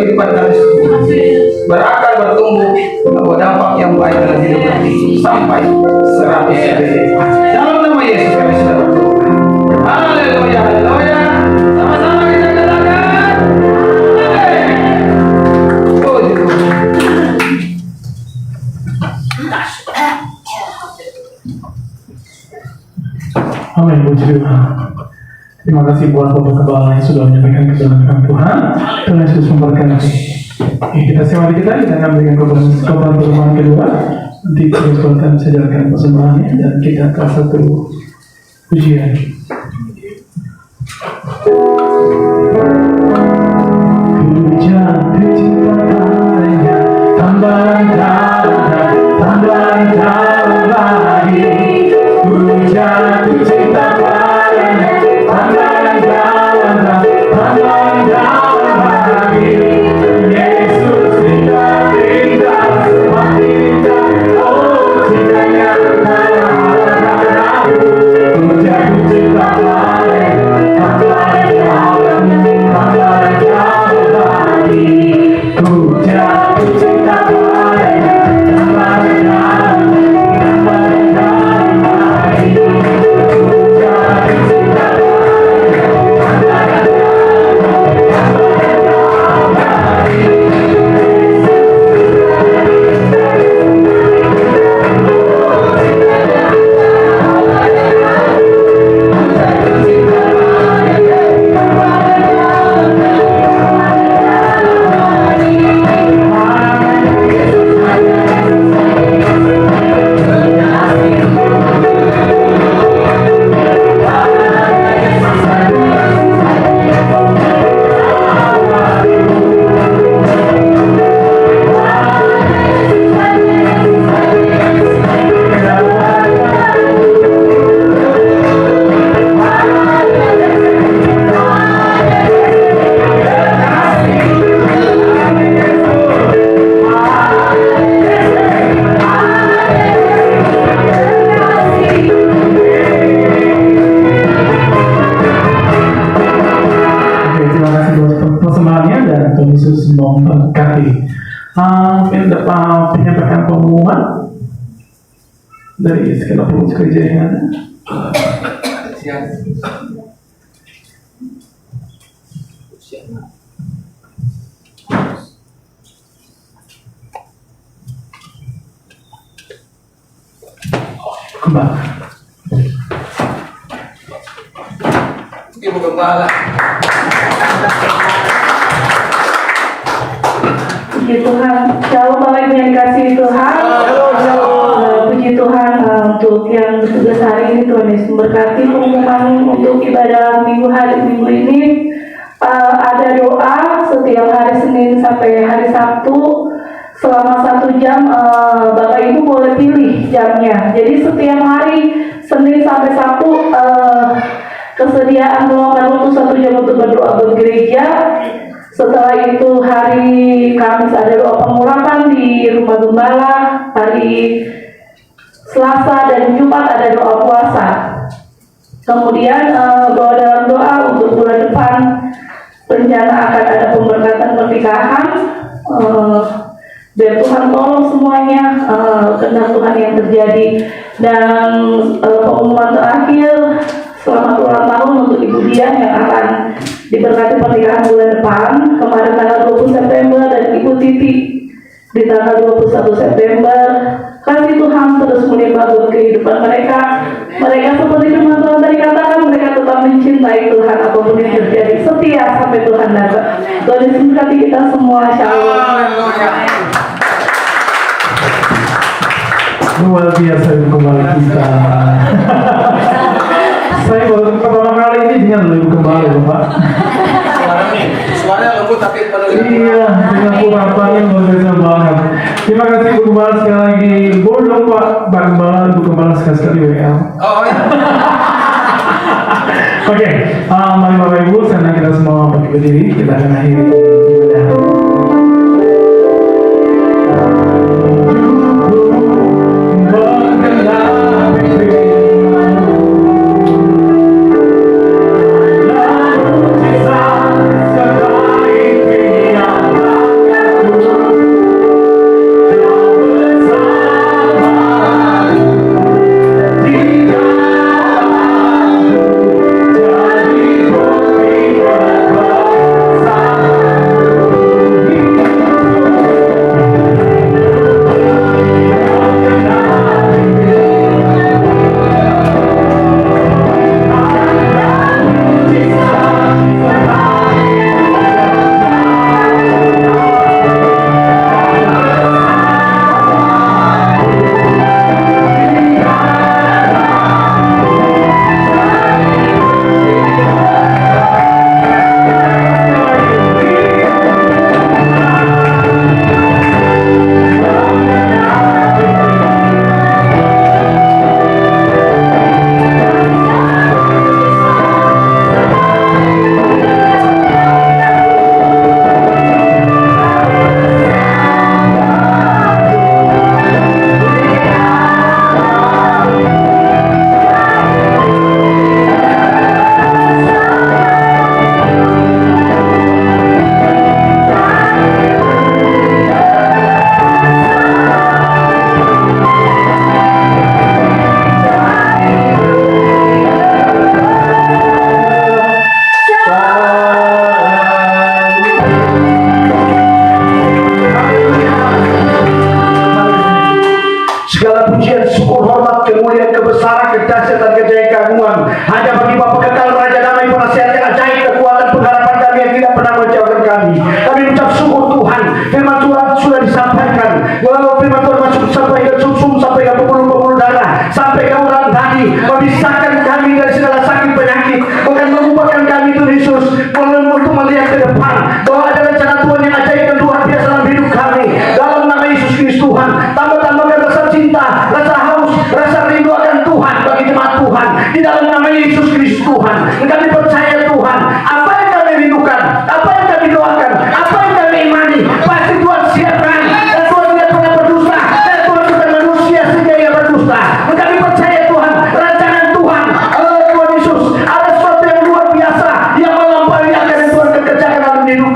kehidupan kami semua. Berakar, bertumbuh, membawa dampak yang baik dalam hidup kami sampai 100 hari. Dalam nama Yesus kami sudah berdoa. Haleluya, haleluya. Sama-sama kita katakan. Amin. Puji Tuhan. Amin, puji Tuhan. Terima kasih buat Bapak Kepala yang sudah menyampaikan kebenaran Tuhan. Tuhan Yesus memberkati. Kita sewa di kita akan memberikan kebenaran persembahan kedua. Nanti terus akan sejarahkan persembahannya dan kita ke satu pujian. Pujian cinta padanya, tambahan lagi. Pujian cinta padanya, tambahan lagi. Yesus indah, semakin indah. Oh, cintanya pujian cinta padanya, tambahan lagi. Pujian cinta padanya, tambahan lagi. Yesus memberkati. Mungkin dapat penyampaikan pengumuman dari segala pengurus gereja yang ada. Kembali. Ibu Gembala. Puji Tuhan, shalom Bapak Ibu yang dikasihi Tuhan. Puji Tuhan untuk yang bertugas hari ini, Tuhan Yesus memberkati. Pengumuman untuk ibadah minggu ini ada doa setiap hari Senin sampai hari Sabtu selama 1 jam. Bapak Ibu boleh pilih jamnya. Jadi setiap hari Senin sampai Sabtu kesediaan meluangkan waktu 1 jam untuk berdoa buat gereja. Setelah itu hari Kamis ada doa pengurapan di Rumah Gembala, hari Selasa dan Jumat ada doa puasa. Kemudian doa dalam doa untuk bulan depan rencana akan ada pemberkatan pernikahan. Biar Tuhan tolong semuanya, kehendak Tuhan yang terjadi. Dan pengumuman terakhir, selamat ulang tahun untuk Ibu Dian yang akan diberkati pernikahan bulan depan. Kemarin tanggal 20 September dan Ibu Titi di tanggal 21 September. Kasih Tuhan terus menimba buat kehidupan mereka. Mereka seperti firman Tuhan tadi katakan, mereka tetap mencintai Tuhan apapun yang terjadi, setia sampai Tuhan datang. Tuhan Yesus memberkati kita semua. Shalom. Luar biasa kembali kita. Saya baru pertama kali ini dengan lebih kembali, Bapak. Suaranya lembut tapi Iya, dengan urapannya luar biasa banget. Terima kasih Bu Gembala sekali lagi. Boleh dong Pak Gembala, Bu Gembala sekali WL. Oh iya. Oke, mari Bapak Ibu, sekarang kita semua berdiri, kita akan akhiri ibadah.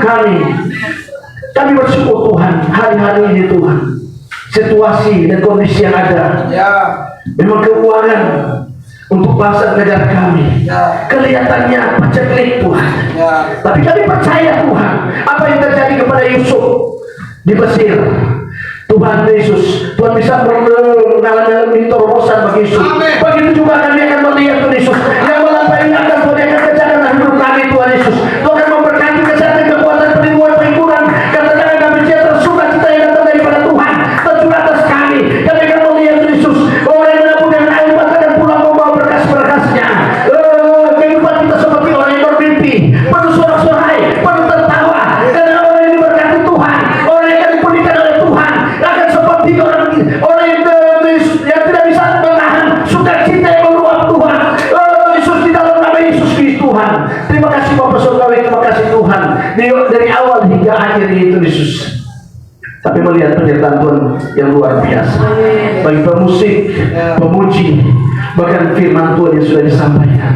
kami. Kami bersyukur Tuhan, hari-hari ini Tuhan, situasi dan kondisi yang ada, memang keuangan untuk bangsa negara kami kelihatannya paceklik Tuhan. Tapi kami percaya Tuhan, apa yang terjadi kepada Yusuf di Mesir, Tuhan Yesus, Tuhan bisa mengalami terobosan bagi Yusuf. Begitu juga kami akan melihat Tuhan Yesus yang melampaui akan Tuhan yang akan kerjakan dalam hidup kami Tuhan Yesus. Tuhan akan memberkati kesehatan, kekuatan, perlindungan, penghiburan, kata-kata kami sejahtera, sukacita yang datang daripada Tuhan tercurah atas kami. Kami akan melihat Tuhan Yesus, orang yang menabur dengan air mata dan pulang membawa berkas-berkasnya. Kehidupan kita seperti orang yang bermimpi, penuh sorak-sorai, penuh tertawa, karena orang yang diberkati Tuhan, orang yang akan dipulihkan oleh Tuhan, akan seperti orang yang tidak bisa menahan sukacita yang meluap Tuhan. Yesus, di dalam nama Yesus Kristus Tuhan. Terima kasih Bapak Saudara, terima kasih Tuhan. Dari awal hingga akhir itu Yesus. Tapi melihat penyertaan Tuhan yang luar biasa bagi pemusik, pemuji, bahkan firman Tuhan yang sudah disampaikan,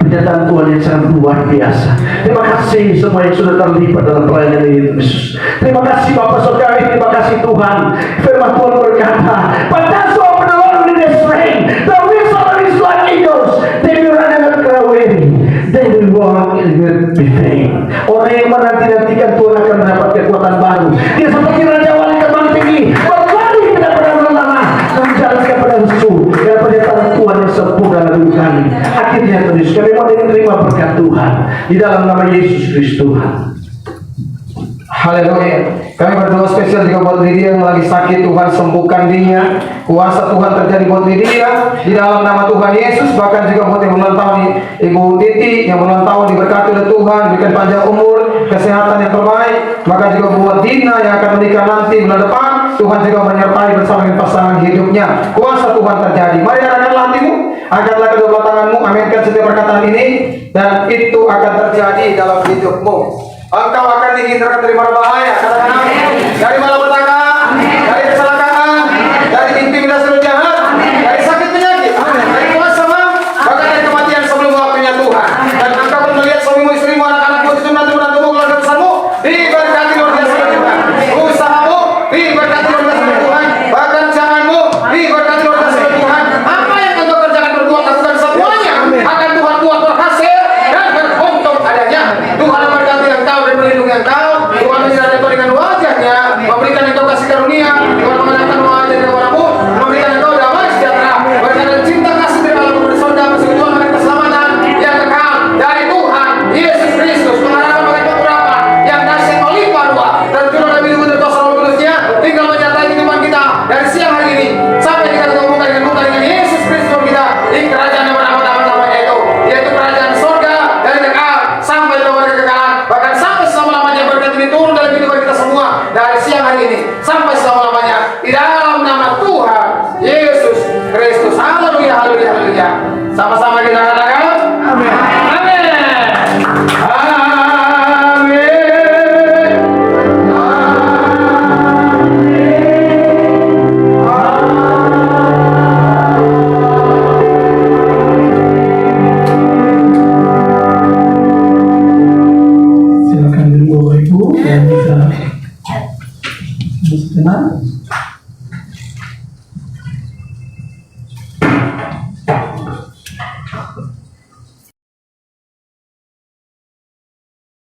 pernyataan Tuhan yang sangat luar biasa. Terima kasih semua yang sudah terlibat dalam pelayanan ini Yesus. Terima kasih Bapak Saudara, terima kasih Tuhan. Firman Tuhan berkata, "But that's what the Lord will do strength. The wings of his like eagles. They will run and not grow weary. They will walk and will be faint." Orang yang menanti-nantikan Tuhan akan mendapat kekuatan baru. Dia seperti raja wali terbang tinggi, berlari tidak pernah lelah, menjalankan pada husu. Dan pernyataan Tuhan yang sempurna dalam hidup kami. Akhirnya terus kami mau menerima berkat Tuhan di dalam nama Yesus Kristus Tuhan. Haleluya. Kami berdoa spesial juga buat Lydia yang lagi sakit. Tuhan sembuhkan dia. Kuasa Tuhan terjadi buat Lydia di dalam nama Tuhan Yesus. Bahkan juga buat yang ulang tahun Ibu Titi yang ulang tahun, diberkati oleh Tuhan, berikan panjang umur, kesehatan yang terbaik. Bahkan juga buat Dina yang akan menikah nanti bulan depan, Tuhan juga menyertai bersama dengan pasangan hidupnya. Kuasa Tuhan terjadi. Mari angkatlah hatimu, angkatlah kedua belah tanganmu, aminkan setiap perkataan ini, dan itu akan terjadi dalam hidupmu. Engkau akan dihindarkan dari mara bahaya, katakan amin. Dari malapetaka, dari kecelakaan, dari intimidasi roh jahat, dari sakit penyakit, dari kuasa maut, bahkan dari kematian sebelum waktunya Tuhan. Dan engkau pun melihat suamimu, istrimu, anak-anakmu, cucu menantu-menantumu, keluarga besarmu diberkati luar biasa oleh Tuhan. Usahamu diberkati luar biasa oleh Tuhan. Pekerjaanmu diberkati luar biasa oleh Tuhan. Apa yang engkau kerjakan berdua, lakukan semuanya akan Tuhan buat berhasil dan beruntung adanya. Tuhan memberkati engkau dan melindungi engkau. Tuhan menyertai engkau dengan wajahnya, memberikan engkau kasih karunia. Tuhan mengenakan wajah dari kepadamu, memberikan engkau damai sejahtera, berkat dan cinta kasih dari Allah kepada saudara, meskipun Tuhan memberikan keselamatan yang kekal dari Tuhan Yesus Kristus, mengharapkan bagi pengurapan yang dahsyat melimpah ruah dan turun lebih dari dosa Roh Kudusnya, tinggal menyertai kehidupan kita dari siang hari ini sampai kita ketemu dengan Yesus Kristus kita di kerajaan yang beramat-amat namanya itu, yaitu kerajaan surga dari kekal sampai kepada kekekalan, bahkan sampai selama-lamanya. Berkat ini turun dalam kehidupan kita semua dari siang hari ini sampai selama-lamanya di dalam nama Tuhan Yesus Kristus. Haleluya, haleluya, haleluya. Sama-sama kita katakan amin. Amin. Silakan dulu Bapak Ibu yang bisa tenang.